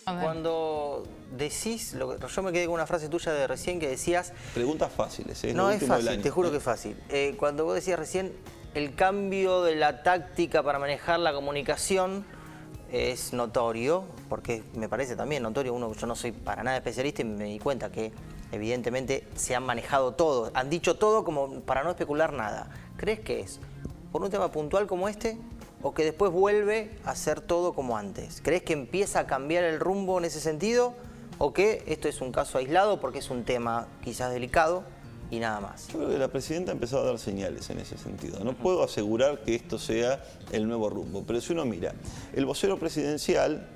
Cuando decís, yo me quedé con una frase tuya de recién que decías... Preguntas fáciles, ¿eh? No, es fácil, te juro que es fácil. Cuando vos decías recién, el cambio de la táctica para manejar la comunicación es notorio, porque me parece también notorio, yo no soy para nada especialista y me di cuenta que evidentemente se han manejado todo, han dicho todo como para no especular nada. ¿Crees que es por un tema puntual como este o que después vuelve a ser todo como antes? ¿Crees que empieza a cambiar el rumbo en ese sentido o que esto es un caso aislado porque es un tema quizás delicado y nada más? Yo creo que la presidenta ha empezado a dar señales en ese sentido. No puedo asegurar que esto sea el nuevo rumbo, pero si uno mira, el vocero presidencial,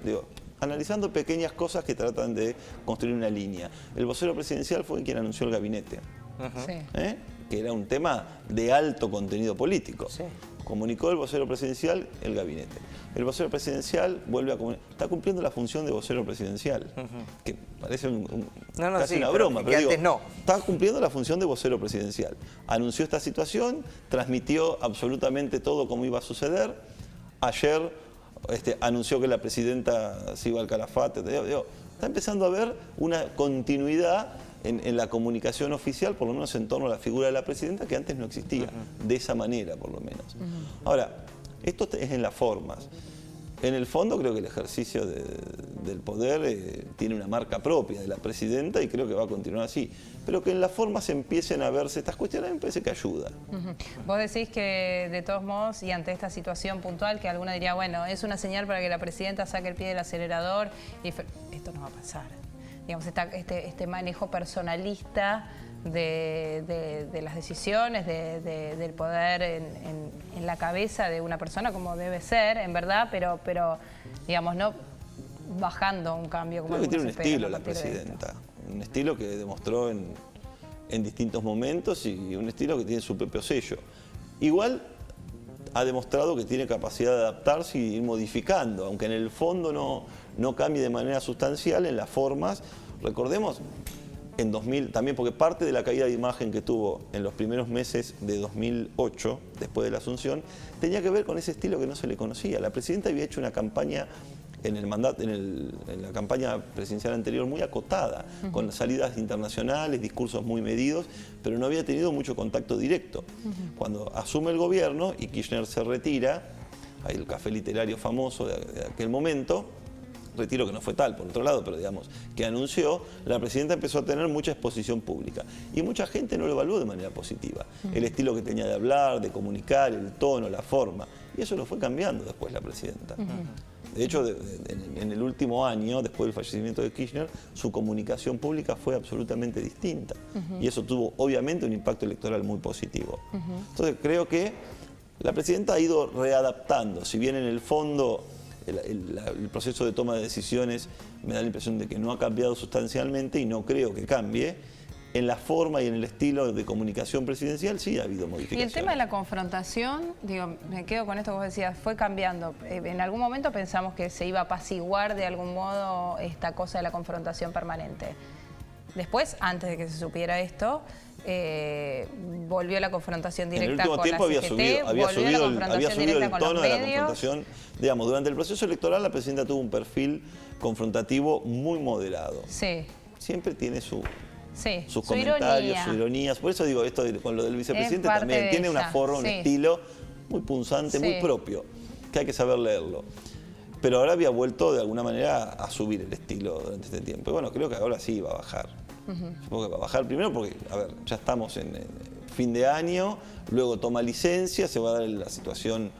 analizando pequeñas cosas que tratan de construir una línea, el vocero presidencial fue quien anunció el gabinete, que era un tema de alto contenido político. Sí. Comunicó el vocero presidencial el gabinete. El vocero presidencial vuelve a comunicar. Está cumpliendo la función de vocero presidencial, que parece casi una broma, pero digo, antes no. Está cumpliendo la función de vocero presidencial. Anunció esta situación, transmitió absolutamente todo como iba a suceder. Ayer anunció que la presidenta se iba al Calafate. Está empezando a haber una continuidad en la comunicación oficial, por lo menos en torno a la figura de la presidenta, que antes no existía, de esa manera por lo menos. Ahora, esto es en las formas. En el fondo creo que el ejercicio del poder tiene una marca propia de la presidenta y creo que va a continuar así. Pero que en las formas empiecen a verse estas cuestiones me parece que ayuda. Vos decís que de todos modos y ante esta situación puntual que alguna diría, bueno, es una señal para que la presidenta saque el pie del acelerador y esto no va a pasar. Digamos, este manejo personalista de las decisiones, del poder en la cabeza de una persona como debe ser, en verdad, pero digamos, no bajando un cambio como creo que tiene un estilo la presidenta, un estilo que demostró en distintos momentos y un estilo que tiene su propio sello. Igual ha demostrado que tiene capacidad de adaptarse y ir modificando, aunque en el fondo no cambie de manera sustancial, en las formas. Recordemos, en 2000, también porque parte de la caída de imagen que tuvo en los primeros meses de 2008, después de la asunción, tenía que ver con ese estilo que no se le conocía. La presidenta había hecho una campaña en la campaña presidencial anterior muy acotada, con salidas internacionales, discursos muy medidos, pero no había tenido mucho contacto directo. Cuando asume el gobierno y Kirchner se retira, hay el café literario famoso de aquel momento, retiro que no fue tal, por otro lado, pero digamos, que anunció, la presidenta empezó a tener mucha exposición pública. Y mucha gente no lo evaluó de manera positiva. El estilo que tenía de hablar, de comunicar, el tono, la forma. Y eso lo fue cambiando después la presidenta. De hecho, en el último año, después del fallecimiento de Kirchner, su comunicación pública fue absolutamente distinta. Y eso tuvo, obviamente, un impacto electoral muy positivo. Entonces, creo que la presidenta ha ido readaptando. Si bien en el fondo el proceso de toma de decisiones me da la impresión de que no ha cambiado sustancialmente y no creo que cambie, en la forma y en el estilo de comunicación presidencial sí ha habido modificaciones. Y el tema de la confrontación, digo, me quedo con esto que vos decías, fue cambiando. En algún momento pensamos que se iba a apaciguar de algún modo esta cosa de la confrontación permanente. Después, antes de que se supiera esto, volvió la confrontación directa con la CGT, había subido el tono de la confrontación. Digamos, durante el proceso electoral la presidenta tuvo un perfil confrontativo muy moderado. Sí. Siempre tiene sus su comentarios, sus ironías. Por eso digo, esto con lo del vicepresidente también tiene una forma, un estilo muy punzante, muy propio, que hay que saber leerlo. Pero ahora había vuelto de alguna manera a subir el estilo durante este tiempo. Y bueno, creo que ahora sí va a bajar. Supongo que va a bajar primero porque, a ver, ya estamos en fin de año, luego toma licencia, se va a dar la situación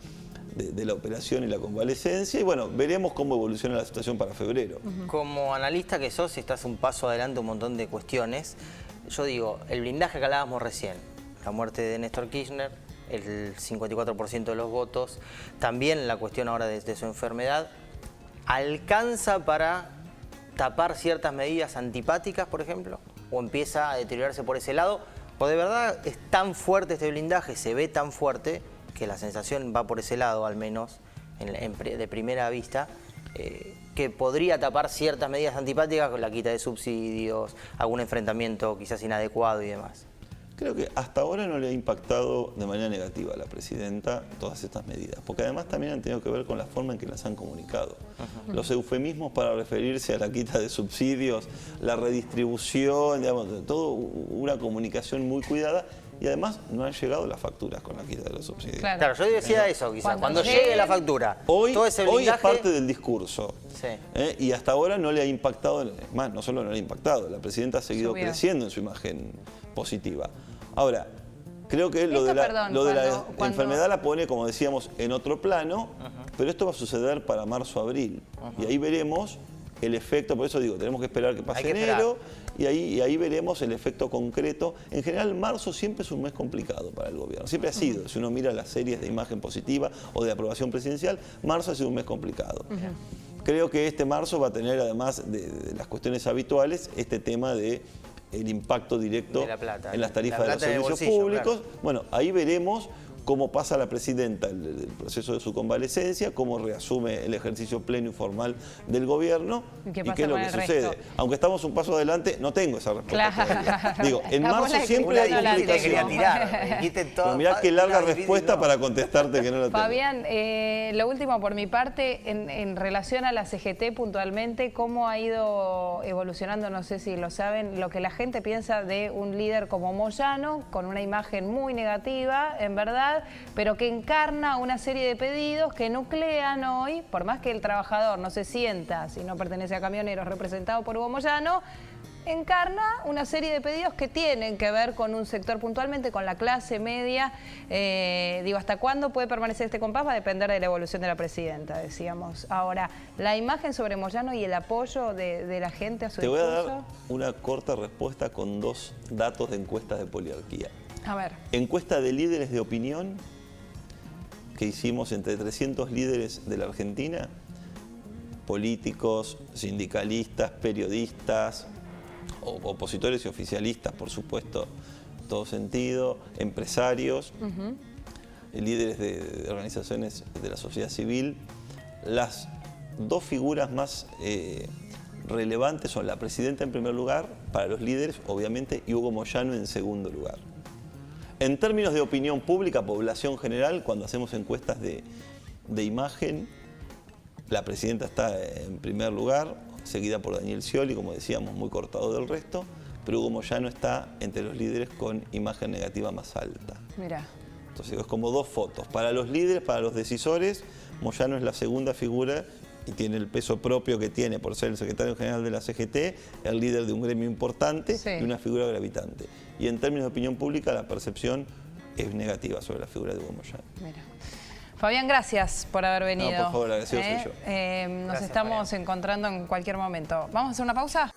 de la operación y la convalecencia y bueno, veremos cómo evoluciona la situación para febrero. Como analista que sos, estás un paso adelante un montón de cuestiones. Yo digo, el blindaje que hablábamos recién, la muerte de Néstor Kirchner, el 54% de los votos, también la cuestión ahora de su enfermedad, ¿alcanza para tapar ciertas medidas antipáticas, por ejemplo? ¿O empieza a deteriorarse por ese lado? ¿O de verdad es tan fuerte este blindaje, se ve tan fuerte, que la sensación va por ese lado, al menos de primera vista, que podría tapar ciertas medidas antipáticas con la quita de subsidios, algún enfrentamiento quizás inadecuado y demás? Creo que hasta ahora no le ha impactado de manera negativa a la presidenta todas estas medidas, porque además también han tenido que ver con la forma en que las han comunicado. Los eufemismos para referirse a la quita de subsidios, la redistribución, digamos, todo una comunicación muy cuidada. Y además no han llegado las facturas con la quita de los subsidios. Claro, yo decía eso quizás. Cuando llegue la factura, hoy, todo ese hoy blindaje... es parte del discurso. Sí. Y hasta ahora no le ha impactado, es más, no solo no le ha impactado, la presidenta ha seguido creciendo en su imagen positiva. Ahora, creo que lo de la enfermedad la pone, como decíamos, en otro plano, pero esto va a suceder para marzo-abril. Y ahí veremos el efecto, por eso digo, tenemos que esperar que pase enero y ahí veremos el efecto concreto. En general, marzo siempre es un mes complicado para el gobierno, siempre ha sido. Si uno mira las series de imagen positiva o de aprobación presidencial, marzo ha sido un mes complicado. Creo que este marzo va a tener, además de las cuestiones habituales, este tema de el impacto directo en las tarifas de los servicios públicos. Claro. Bueno, ahí veremos cómo pasa la presidenta el proceso de su convalecencia, cómo reasume el ejercicio pleno y formal del gobierno y qué es lo que sucede. Aunque estamos un paso adelante, no tengo esa respuesta todavía. Digo, en marzo siempre hay complicaciones. Pero mirá qué larga respuesta para contestarte que no la tengo. Fabián, lo último por mi parte, en relación a la CGT puntualmente, ¿cómo ha ido evolucionando? No sé si lo saben, lo que la gente piensa de un líder como Moyano, con una imagen muy negativa, en verdad, pero que encarna una serie de pedidos que nuclean hoy, por más que el trabajador no se sienta, si no pertenece a Camioneros, representado por Hugo Moyano, encarna una serie de pedidos que tienen que ver con un sector puntualmente, con la clase media. Digo, ¿hasta cuándo puede permanecer este compás? Va a depender de la evolución de la presidenta, decíamos. Ahora, la imagen sobre Moyano y el apoyo de la gente a su discurso. Te voy a dar una corta respuesta con 2 datos de encuestas de Poliarquía. A ver. Encuesta de líderes de opinión que hicimos entre 300 líderes de la Argentina, políticos, sindicalistas, periodistas, opositores y oficialistas, por supuesto, en todo sentido, empresarios, líderes de organizaciones de la sociedad civil. Las 2 figuras más relevantes son la presidenta en primer lugar, para los líderes, obviamente, y Hugo Moyano en segundo lugar. En términos de opinión pública, población general, cuando hacemos encuestas de imagen, la presidenta está en primer lugar, seguida por Daniel Scioli, como decíamos, muy cortado del resto, pero Hugo Moyano está entre los líderes con imagen negativa más alta. Mirá. Entonces es como 2 fotos. Para los líderes, para los decisores, Moyano es la segunda figura y tiene el peso propio que tiene por ser el secretario general de la CGT, el líder de un gremio importante y una figura gravitante. Y en términos de opinión pública, la percepción es negativa sobre la figura de Hugo Moyano. Mira. Fabián, gracias por haber venido. No, por favor, agradecido soy yo. Nos estamos encontrando en cualquier momento. ¿Vamos a hacer una pausa?